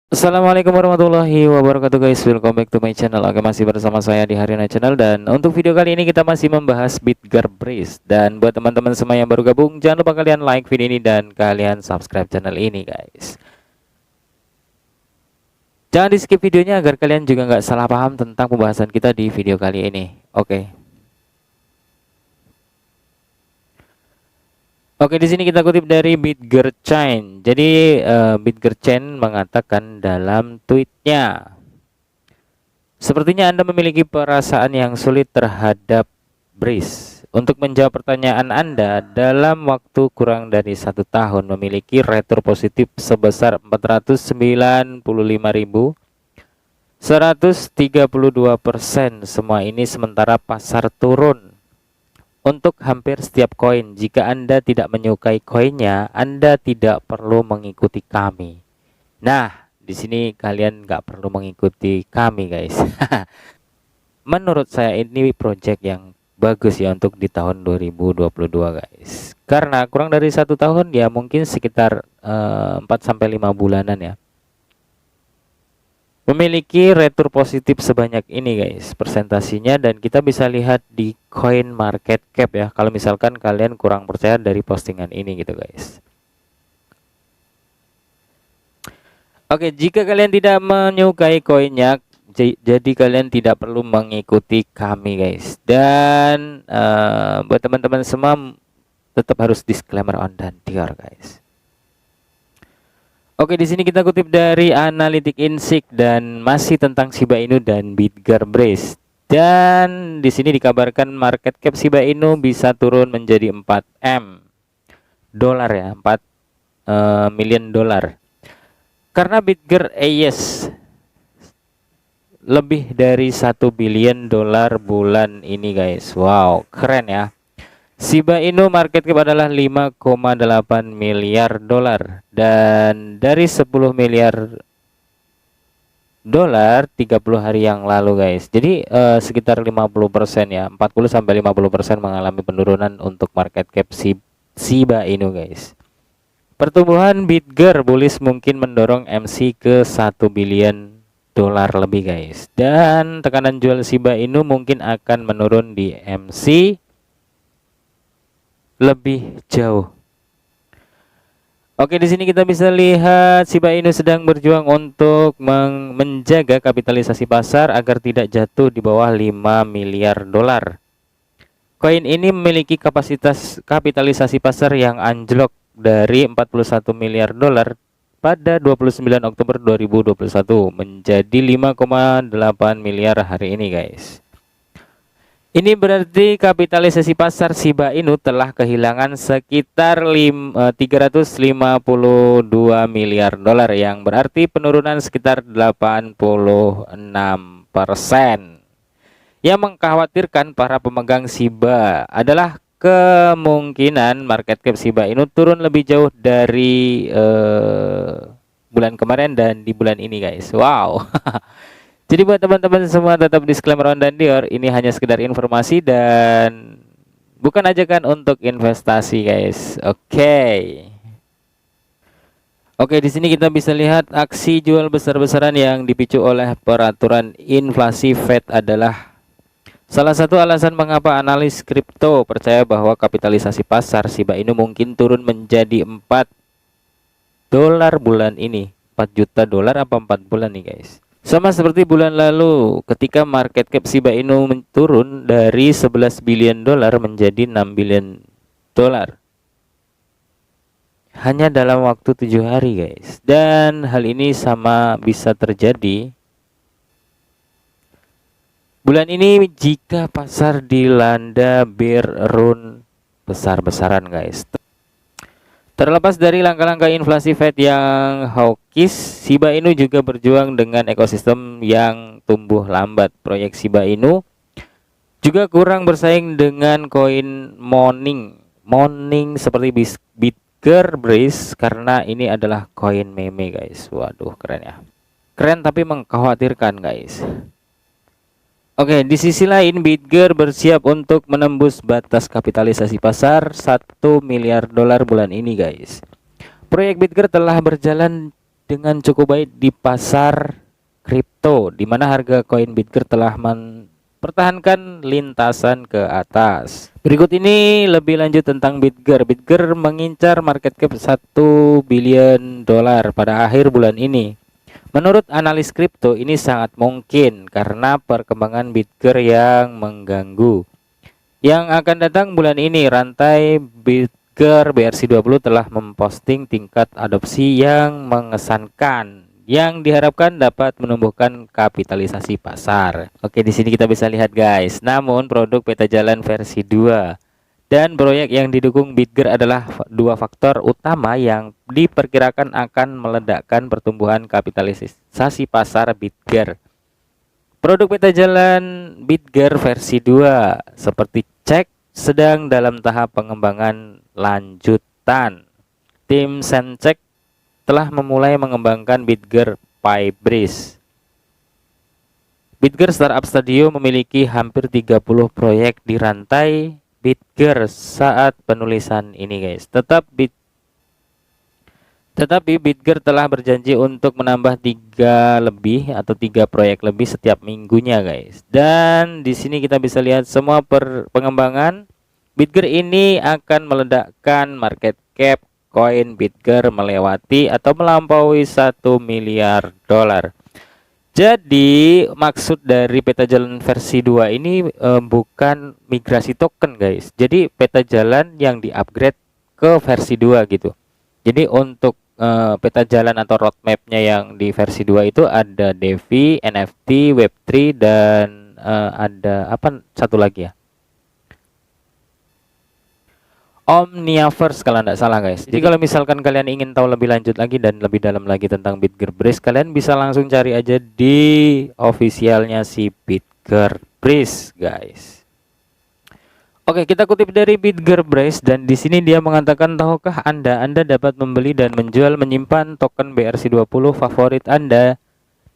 Assalamualaikum warahmatullahi wabarakatuh guys, welcome back to my channel. Oke, masih bersama saya di Harina Channel. Dan untuk video kali ini kita masih membahas Bitger Breeze. Dan buat teman-teman semua yang baru gabung, jangan lupa kalian like video ini dan kalian subscribe channel ini guys. Jangan di skip videonya agar kalian juga nggak salah paham tentang pembahasan kita di video kali ini. Oke, di sini kita kutip dari BitGerChain. Jadi BitGerChain mengatakan dalam tweetnya, sepertinya Anda memiliki perasaan yang sulit terhadap Breeze. Untuk menjawab pertanyaan Anda, dalam waktu kurang dari 1 tahun memiliki retur positif sebesar 495.132%. Semua ini sementara pasar turun untuk hampir setiap koin. Jika Anda tidak menyukai koinnya, Anda tidak perlu mengikuti kami. Nah, di sini kalian nggak perlu mengikuti kami, guys. Menurut saya ini project yang bagus ya untuk di tahun 2022, guys. Karena kurang dari 1 tahun ya, mungkin sekitar 4 sampai 5 bulanan ya. Memiliki retur positif sebanyak ini guys persentasinya, dan kita bisa lihat di coin market cap ya, kalau misalkan kalian kurang percaya dari postingan ini gitu guys. Oke, jika kalian tidak menyukai koinnya, jadi kalian tidak perlu mengikuti kami guys. Dan buat teman-teman semua tetap harus disclaimer on dan Dior guys. Oke, di sini kita kutip dari Analytic Insight dan masih tentang Shiba Inu dan Bitger Breeze. Dan di sini dikabarkan market cap Shiba Inu bisa turun menjadi 4 dolar ya, 4 million dolar. Karena Bitger lebih dari 1 billion dolar bulan ini guys. Wow, keren ya. Shiba Inu market cap adalah 5,8 miliar dolar, dan dari 10 miliar dolar 30 hari yang lalu guys. Jadi sekitar 50% ya, 40 sampai 50% mengalami penurunan untuk market cap Shiba Inu guys. Pertumbuhan Bitger bullish mungkin mendorong MC ke 1 billion dolar lebih guys, dan tekanan jual Shiba Inu mungkin akan menurun di MC lebih jauh. Oke, di sini kita bisa lihat Shiba Inu sedang berjuang untuk menjaga kapitalisasi pasar agar tidak jatuh di bawah 5 miliar dolar. Koin ini memiliki kapitalisasi pasar yang anjlok dari 41 miliar dolar pada 29 Oktober 2021 menjadi 5,8 miliar hari ini guys. Ini berarti kapitalisasi pasar Shiba Inu telah kehilangan sekitar 352 miliar dolar, yang berarti penurunan sekitar 86%. Yang mengkhawatirkan para pemegang Shiba adalah kemungkinan market cap Shiba Inu turun lebih jauh dari bulan kemarin dan di bulan ini guys. Wow. Jadi buat teman-teman semua tetap disclaimer on dan Dior, ini hanya sekedar informasi dan bukan ajakan untuk investasi guys. Oke, di sini kita bisa lihat aksi jual besar-besaran yang dipicu oleh peraturan inflasi Fed adalah salah satu alasan mengapa analis kripto percaya bahwa kapitalisasi pasar Shiba Inu mungkin turun menjadi 4 dolar bulan ini. 4 juta dolar apa 4 bulan nih guys. Sama seperti bulan lalu ketika market cap Shiba Inu turun dari 11 billion dolar menjadi 6 billion dolar. Hanya dalam waktu 7 hari guys. Dan hal ini sama bisa terjadi bulan ini jika pasar dilanda bear run besar-besaran guys. Terlepas dari langkah-langkah inflasi Fed yang hawkish, Shiba Inu juga berjuang dengan ekosistem yang tumbuh lambat. Proyek Shiba Inu juga kurang bersaing dengan koin moning seperti Bitger Breeze karena ini adalah koin meme guys. Waduh, keren ya. Keren tapi mengkhawatirkan guys. Oke, di sisi lain Bitger bersiap untuk menembus batas kapitalisasi pasar 1 miliar dolar bulan ini guys. Proyek Bitger telah berjalan dengan cukup baik di pasar kripto, di mana harga koin Bitger telah mempertahankan lintasan ke atas. Berikut ini lebih lanjut tentang Bitger. Bitger mengincar market cap 1 billion dolar pada akhir bulan ini. Menurut analis kripto, ini sangat mungkin karena perkembangan Bitger yang mengganggu. Yang akan datang bulan ini, rantai Bitger BRC20 telah memposting tingkat adopsi yang mengesankan, yang diharapkan dapat menumbuhkan kapitalisasi pasar. Oke, di sini kita bisa lihat guys. Namun produk peta jalan versi 2 dan proyek yang didukung Bitger adalah dua faktor utama yang diperkirakan akan meledakkan pertumbuhan kapitalisasi pasar Bitger. Produk peta jalan Bitger versi 2 seperti cek sedang dalam tahap pengembangan lanjutan. Tim Sencek telah memulai mengembangkan Bitger Pybris. Bitger Startup Studio memiliki hampir 30 proyek di rantai Bitger saat penulisan ini guys. Tetapi Bitger telah berjanji untuk menambah 3 proyek lebih setiap minggunya guys. Dan di sini kita bisa lihat semua pengembangan Bitger ini akan meledakkan market cap koin Bitger melewati atau melampaui 1 miliar dolar. Jadi maksud dari peta jalan versi 2 ini bukan migrasi token guys. Jadi peta jalan yang di-upgrade ke versi 2 gitu. Jadi untuk peta jalan atau roadmapnya yang di versi 2 itu ada DeFi, NFT, Web3 dan ada apa satu lagi ya? Omniverse kalau tidak salah guys. Jadi kalau misalkan kalian ingin tahu lebih lanjut lagi dan lebih dalam lagi tentang Bitger Brace, kalian bisa langsung cari aja di officialnya si Bitger Brace guys. Oke, kita kutip dari Bitger Brace dan di sini dia mengatakan, tahukah Anda dapat membeli dan menjual menyimpan token BRC20 favorit Anda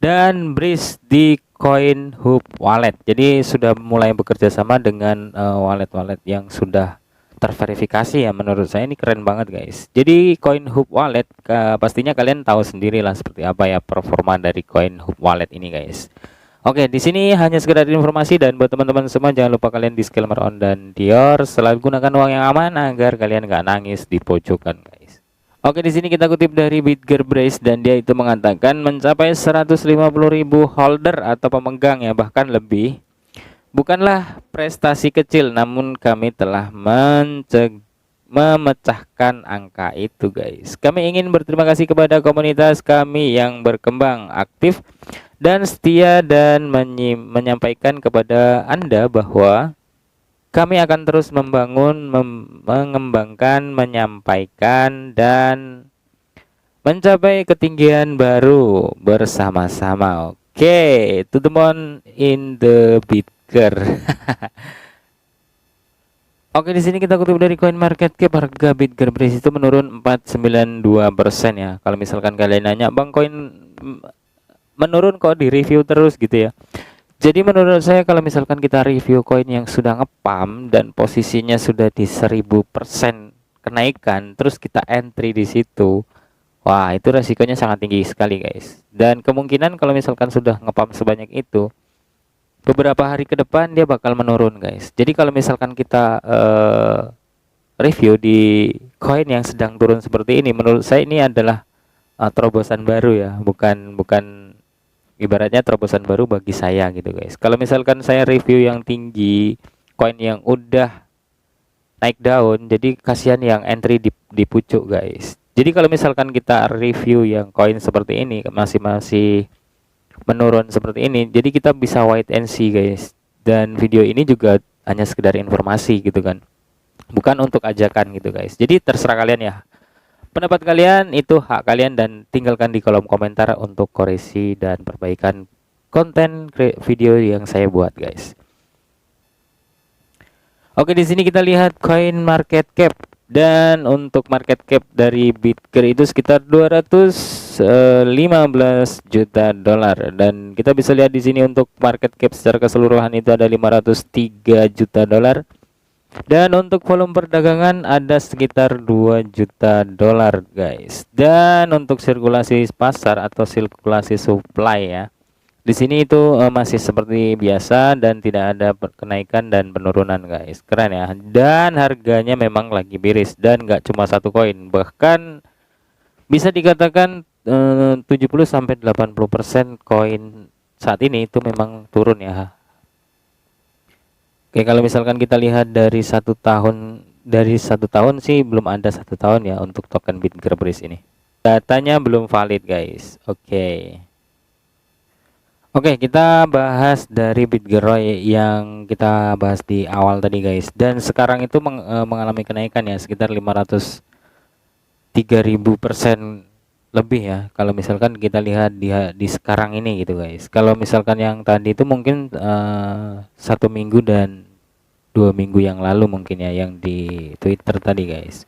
dan Brace di CoinHub Wallet. Jadi sudah mulai bekerja sama dengan wallet-wallet yang sudah terverifikasi ya. Menurut saya ini keren banget guys. Jadi CoinHub Wallet pastinya kalian tahu sendirilah seperti apa ya performa dari CoinHub Wallet ini guys. Oke, di sini hanya sekedar informasi dan buat teman-teman semua jangan lupa kalian disclaimer on dan Dior, selalu gunakan uang yang aman agar kalian nggak nangis di pojokan guys. Oke, di sini kita kutip dari Bitger Brace dan dia itu mengatakan mencapai 150.000 holder atau pemegang ya, bahkan lebih. Bukanlah prestasi kecil, namun kami telah memecahkan angka itu guys. Kami ingin berterima kasih kepada komunitas kami yang berkembang, aktif, dan setia, dan menyampaikan kepada Anda bahwa kami akan terus membangun, mengembangkan, menyampaikan, dan mencapai ketinggian baru bersama-sama. Oke, to the moon in the Bitger. Oke, di sini kita kutip dari CoinMarketCap, harga Bitger Brace itu menurun 492% ya. Kalau misalkan kalian nanya, "Bang, koin menurun kok di review terus gitu ya?" Jadi menurut saya kalau misalkan kita review koin yang sudah ngepam dan posisinya sudah di 1000% kenaikan, terus kita entry di situ, wah itu resikonya sangat tinggi sekali guys. Dan kemungkinan kalau misalkan sudah ngepam sebanyak itu, beberapa hari ke depan dia bakal menurun guys. Jadi kalau misalkan kita review di koin yang sedang turun seperti ini, menurut saya ini adalah terobosan baru ya, bukan ibaratnya terobosan baru bagi saya gitu guys. Kalau misalkan saya review yang tinggi, koin yang udah naik daun, jadi kasihan yang entry di pucuk guys. Jadi kalau misalkan kita review yang koin seperti ini masih menurun seperti ini, jadi kita bisa wait and see guys. Dan video ini juga hanya sekedar informasi gitu kan, bukan untuk ajakan gitu guys. Jadi terserah kalian ya, pendapat kalian itu hak kalian, dan tinggalkan di kolom komentar untuk koreksi dan perbaikan konten video yang saya buat guys. Oke, di sini kita lihat CoinMarketCap, dan untuk market cap dari Bitger itu sekitar 215 juta dolar, dan kita bisa lihat di sini untuk market cap secara keseluruhan itu ada 503 juta dolar. Dan untuk volume perdagangan ada sekitar 2 juta dolar guys. Dan untuk sirkulasi pasar atau sirkulasi supply ya, di sini itu masih seperti biasa dan tidak ada kenaikan dan penurunan guys. Keren ya. Dan harganya memang lagi miris dan nggak cuma satu koin, bahkan bisa dikatakan 70 sampai 80% koin saat ini itu memang turun ya. Oke, kalau misalkan kita lihat dari satu tahun sih belum ada satu tahun ya untuk token BitGearbest ini. Datanya belum valid guys. Oke, kita bahas dari BitGeroy yang kita bahas di awal tadi guys. Dan sekarang itu mengalami kenaikan ya sekitar 503.000% lebih ya. Kalau misalkan kita lihat di sekarang ini gitu guys. Kalau misalkan yang tadi itu mungkin 1 minggu dan 2 minggu yang lalu mungkin ya, yang di Twitter tadi guys.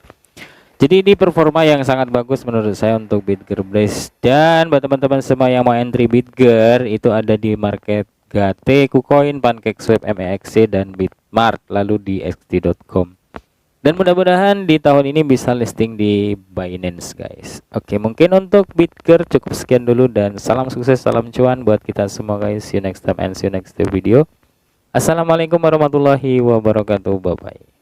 Jadi ini performa yang sangat bagus menurut saya untuk BitGearbest. Dan buat teman-teman semua yang mau entry BitGer, itu ada di market GT, KuCoin, PancakeSwap, MEXC, dan Bitmart, lalu di xt.com. Dan mudah-mudahan di tahun ini bisa listing di Binance guys. Oke, mungkin untuk BitGer cukup sekian dulu, dan salam sukses, salam cuan buat kita semua guys. See you next time and see you next video. Assalamualaikum warahmatullahi wabarakatuh. Bye bye.